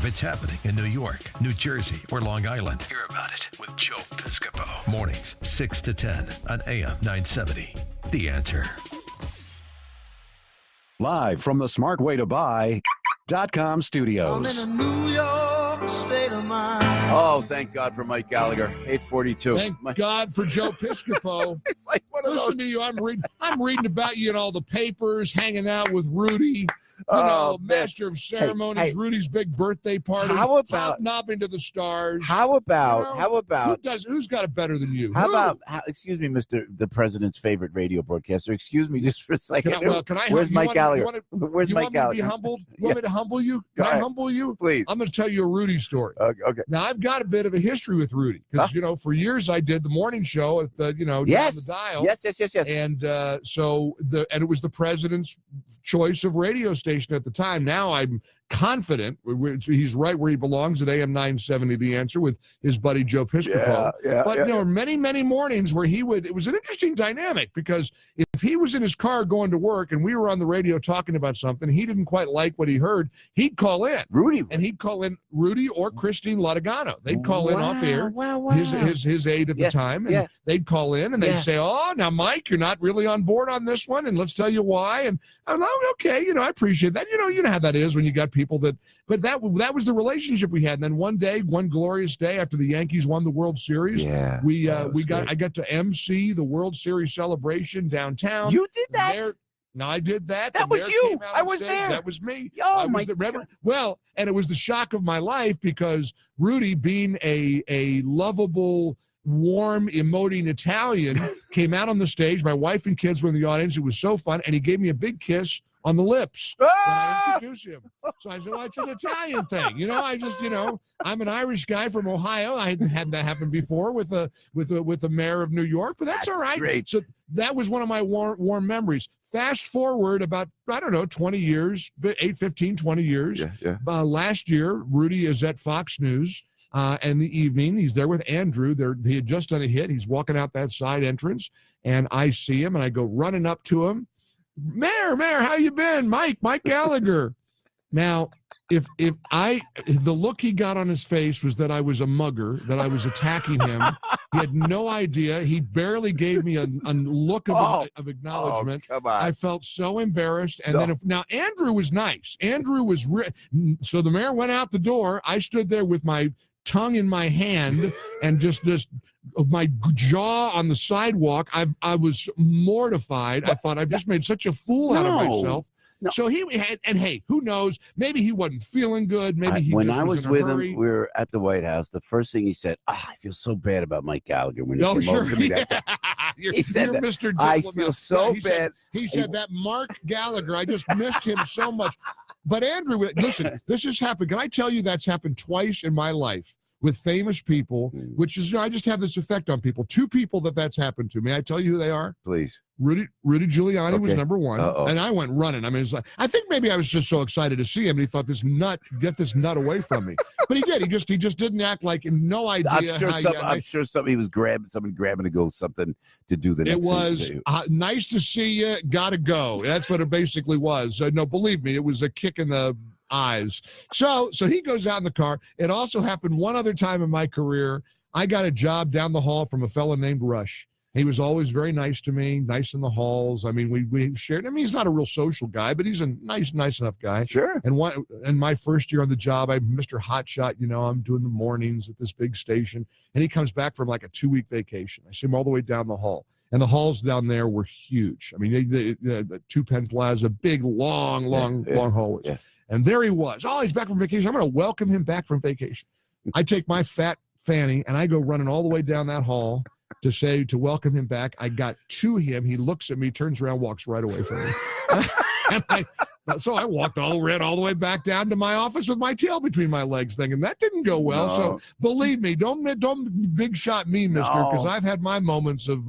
it's happening in New York, New Jersey, or Long Island, hear about it with Joe Piscopo. Mornings, 6 to 10 on AM 970. The Answer. Live from the smartwaytobuy.com studios. I'm in a New York state of mind. Oh, thank God for Mike Gallagher, 842. Thank God for Joe Piscopo. It's like one of Listen those. to you. I'm reading about you in all the papers, hanging out with Rudy. Man. Master of ceremonies, Hey. Rudy's big birthday party. How about knobbing to the stars? How about Who's got it better than you? excuse me, Mr. the President's favorite radio broadcaster. Excuse me just for a second. Can I? Where's Mike Gallagher? Where's Mike Gallagher? You want me to be humbled? You want me to humble you? Can I humble you? Please. I'm going to tell you a Rudy story. Okay. Now I've got a bit of a history with Rudy because for years I did the morning show at the down the dial. Yes. And and it was the president's choice of radio station at the time. Now I'm confident he's right where he belongs at AM 970 The Answer with his buddy Joe Piscopo. But there were many mornings where it was an interesting dynamic because if he was in his car going to work and we were on the radio talking about something, he didn't quite like what he heard, he'd call in. He'd call in Rudy or Christine Latagano. They'd call in off air, his aide at the time, and they'd call in and they'd say, oh, now, Mike, you're not really on board on this one, and let's tell you why. And I'm like, okay, I appreciate that. You know how that is when you got people but that was the relationship we had. And then one glorious day after the Yankees won the World Series, I got to MC the World Series celebration downtown. You did that? No, I did that. That was you. I was there. That was me. Oh, my God. Well, and it was the shock of my life because Rudy, being a lovable, warm, emoting Italian, came out on the stage. My wife and kids were in the audience. It was so fun. And he gave me a big kiss on the lips when I introduced him. So I said, well, it's an Italian thing. I'm an Irish guy from Ohio. I hadn't had that happen before with the mayor of New York, but that's all right. Great. So that was one of my warm memories. Fast forward about, 20 years, 20 years. Last year, Rudy is at Fox News. In the evening, he's there with Andrew. He had just done a hit. He's walking out that side entrance, and I see him, and I go running up to him. Mayor, how you been? Mike Gallagher. Now, if the look he got on his face was that I was a mugger, that I was attacking him. He had no idea. He barely gave me a look of acknowledgement. Oh, come on. I felt so embarrassed. And now Andrew was nice. Andrew was so the mayor went out the door. I stood there with my tongue in my hand and just my jaw on the sidewalk. I was mortified. I thought I've just made such a fool out of myself. No. So he had, and hey, who knows? Maybe he wasn't feeling good. Maybe he when just I was was in a with hurry. him, we were at the White House. The first thing he said, I feel so bad about Mike Gallagher when he came over to me that day. You're that. Mr. I Gentleman. feel so bad. He said that Mark Gallagher, I just missed him so much. But Andrew, listen, this has happened. Can I tell you that's happened twice in my life with famous people, which is, I just have this effect on people. Two people that's happened to. May I tell you who they are? Please. Rudy Giuliani was number one, and I went running. I mean, it's like, I think maybe I was just so excited to see him, and he thought, get this nut away from me. But he did. He just didn't act like no idea. I'm sure somebody was grabbing to go something to do the next. It was nice to see you. Gotta go. That's what it basically was. No, believe me, it was a kick in the eyes. So he goes out in the car. It also happened one other time in my career. I got a job down the hall from a fellow named Rush. He was always very nice to me, nice in the halls. I mean, we shared. I mean, he's not a real social guy, but he's a nice enough guy. Sure. And my first year on the job, I'm Mr. Hotshot. I'm doing the mornings at this big station, and he comes back from like a 2-week vacation. I see him all the way down the hall, and the halls down there were huge. I mean, the Two Penn Plaza, big, long hallways. Yeah. And there he was. Oh, he's back from vacation. I'm going to welcome him back from vacation. I take my fat fanny, and I go running all the way down that hall to welcome him back. I got to him. He looks at me, turns around, walks right away from me. So I walked all the way back down to my office with my tail between my legs, thinking that didn't go well. No. So believe me, don't big shot me, mister, because I've had my moments of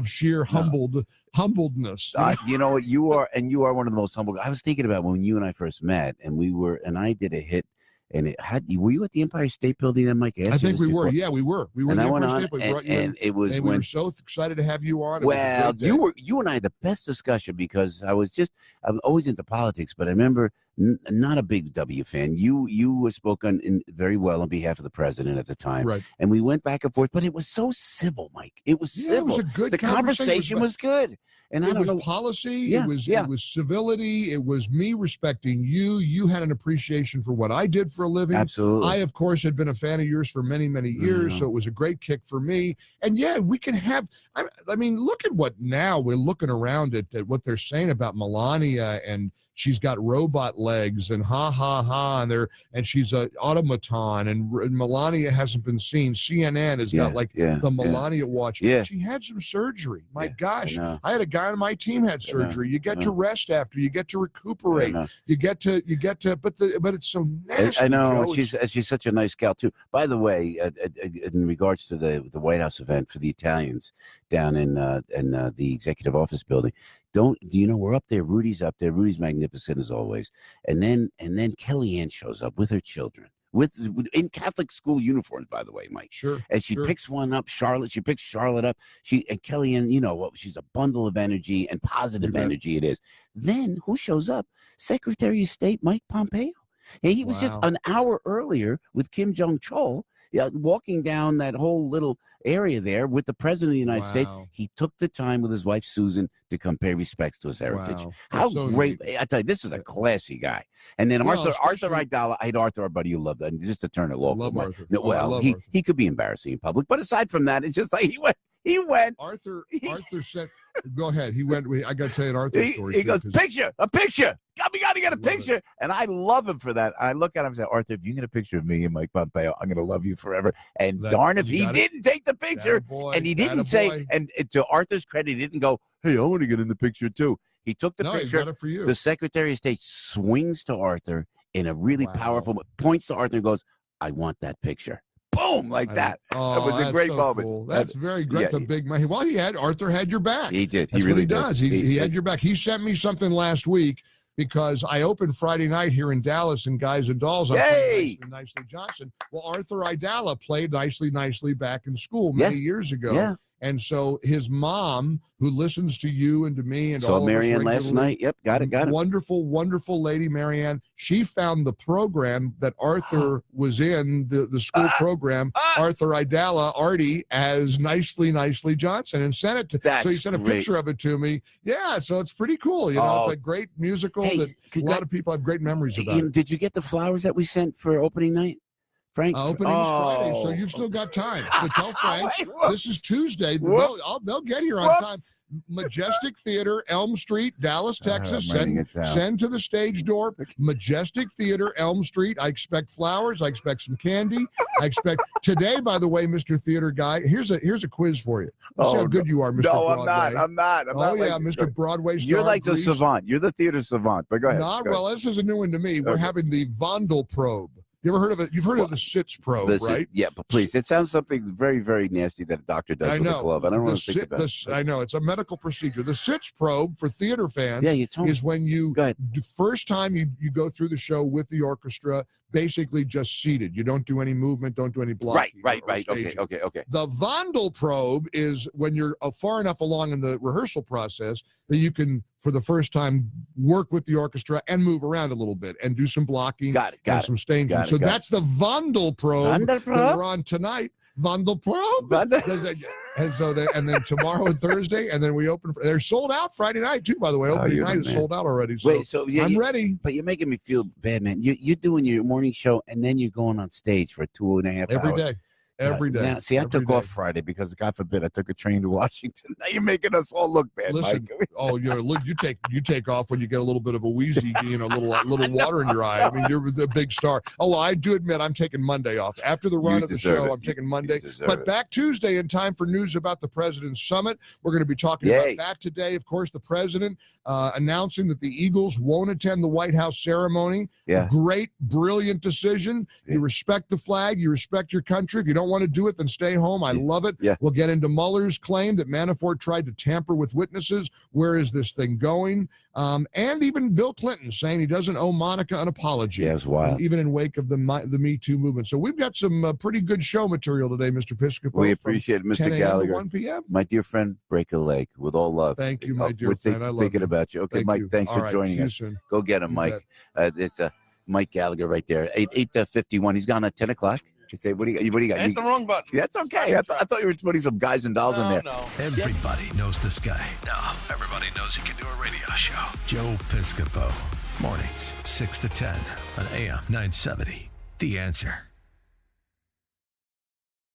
sheer humbledness. You are one of the most humble. I was thinking about when you and I first met, and I did a hit. And were you at the Empire State Building? Mike asked. I think we were. Yeah, we were. We were. And I went on, and it was. And we were so excited to have you on. Well, you and I had the best discussion because I'm always into politics, but I remember not a big W fan. You spoke very well on behalf of the president at the time, right? And we went back and forth, but it was so civil, Mike. It was civil. It was a good. The conversation was good, and I don't know. Policy. Yeah, it was civility. It was me respecting you. You had an appreciation for what I did for a living. Absolutely. I, of course, had been a fan of yours for many, many years, so it was a great kick for me. And yeah, we can have. I mean, look at what now we're looking around at what they're saying about Melania, and she's got robot legs, and and she's an automaton, and Melania hasn't been seen. CNN has got the Melania watch. Yeah. She had some surgery. My gosh, I had a guy on my team had surgery. You get to rest after. You get to recuperate. You get to. But it's so nasty. I know. Joe. She's such a nice gal too. By the way, in regards to the White House event for the Italians down in the executive office building. Do you know we're up there? Rudy's up there. Rudy's magnificent as always. And then Kellyanne shows up with her children, in Catholic school uniforms, by the way, Mike. Sure. And she picks one up, Charlotte. She picks Charlotte up. And Kellyanne, she's a bundle of energy and positive energy. It is. Then who shows up? Secretary of State Mike Pompeo. And he was just an hour earlier with Kim Jong-chol. Walking down that whole little area there with the president of the United States. He took the time with his wife, Susan, to pay respects to his heritage. How so great. Neat. I tell you, this is a classy guy. And then Arthur Aidala, I had Arthur, our buddy, you loved that. And just to turn it local. Love Arthur. He could be embarrassing in public. But aside from that, it's just like he went. Arthur said, go ahead. He went. I got to tell you an Arthur story. He goes, a picture. We got to get a picture. And I love him for that. I look at him and say, Arthur, if you get a picture of me and Mike Pompeo, I'm going to love you forever. And darn if he didn't take the picture. And he didn't say, and to Arthur's credit, he didn't go, hey, I want to get in the picture too. He took the picture. He got it for you. The Secretary of State swings to Arthur in a really powerful, points to Arthur and goes, I want that picture. Boom, like that. That was a great moment. Cool. That's very great. That's a big man. Well, Arthur had your back. He did. That's he really what he does. He had your back. He sent me something last week because I opened Friday night here in Dallas in Guys and Dolls. Nicely Johnson. Well, Arthur Aidala played Nicely back in school many years ago. Yeah. And so his mom, who listens to you and to me and all Marianne last night. Yep, got it. Wonderful, wonderful lady, Marianne. She found the program that Arthur was in, the school program, Arthur Aidala, Artie, as Nicely Johnson, and sent it to. So he sent a picture of it to me. Yeah, so it's pretty cool. It's a great musical that a lot of people have great memories about. Did you get the flowers that we sent for opening night? Frank? Opening is Friday, so you've still got time. So tell Frank, this is Tuesday. They'll get here on time. Majestic Theater, Elm Street, Dallas, Texas. Send to the stage door. Majestic Theater, Elm Street. I expect flowers. I expect some candy. I expect today, by the way, Mr. Theater Guy. Here's a quiz for you. See how good you are, Mr. Broadway. I'm not. Mr. Broadway star. You're like the savant. You're the theater savant. But go ahead. Well, this is a new one to me. We're having the Vondel probe. You ever heard of it? You've heard of the SITS probe, right? Yeah, but please. It sounds something very, very nasty that a doctor does with a glove. I don't want to think about it. I know. It's a medical procedure. The SITS probe for theater fans is when the first time you go through the show with the orchestra, basically just seated. You don't do any movement, don't do any blocking. Right. Okay. The Vondel probe is when you're far enough along in the rehearsal process that you can, for the first time, work with the orchestra and move around a little bit and do some blocking and some staging. So that's the Vondel probe that we're on tonight. Vondel probe. And then tomorrow and Thursday, and then we open. They're sold out Friday night too, by the way. Opening night is sold out already. So I'm ready. But you're making me feel bad, man. You're doing your morning show, and then you're going on stage for 2.5 hours. Every day. Now, see, I took off Friday because, God forbid, I took a train to Washington. Now you're making us all look bad, Listen, Mike. You take off when you get a little bit of a wheezy, a little water in your eye. I mean, you're a big star. Oh, well, I do admit I'm taking Monday off. After the run of the show, I'm taking Monday. But back Tuesday in time for news about the President's Summit. We're going to be talking about that today. Of course, the President announcing that the Eagles won't attend the White House ceremony. Yeah. Great, brilliant decision. You respect the flag. You respect your country. If you don't don't want to do it, then stay home. I love it. Yeah. We'll get into Mueller's claim that Manafort tried to tamper with witnesses. Where is this thing going? And even Bill Clinton saying he doesn't owe Monica an apology. Yeah, it's wild. Even in wake of the Me Too movement. So we've got some pretty good show material today, Mr. Piscopo. We appreciate it, Mr. 10 a.m. Gallagher. to 1 p.m. My dear friend, break a leg with all love. Thank you, my dear We're friend. I love thinking you. about you. Okay, Thank Mike, you. thanks All for right, joining see you us. soon. Go get him, You Mike. It's Mike Gallagher right there. 8:51. He's gone at 10 o'clock. You say, what do you got? Hit the wrong button. Yeah, that's okay. I thought you were putting some guys and dolls in there. No. Everybody knows this guy. Now, everybody knows he can do a radio show. Joe Piscopo. Mornings, 6 to 10 on AM 970. The Answer.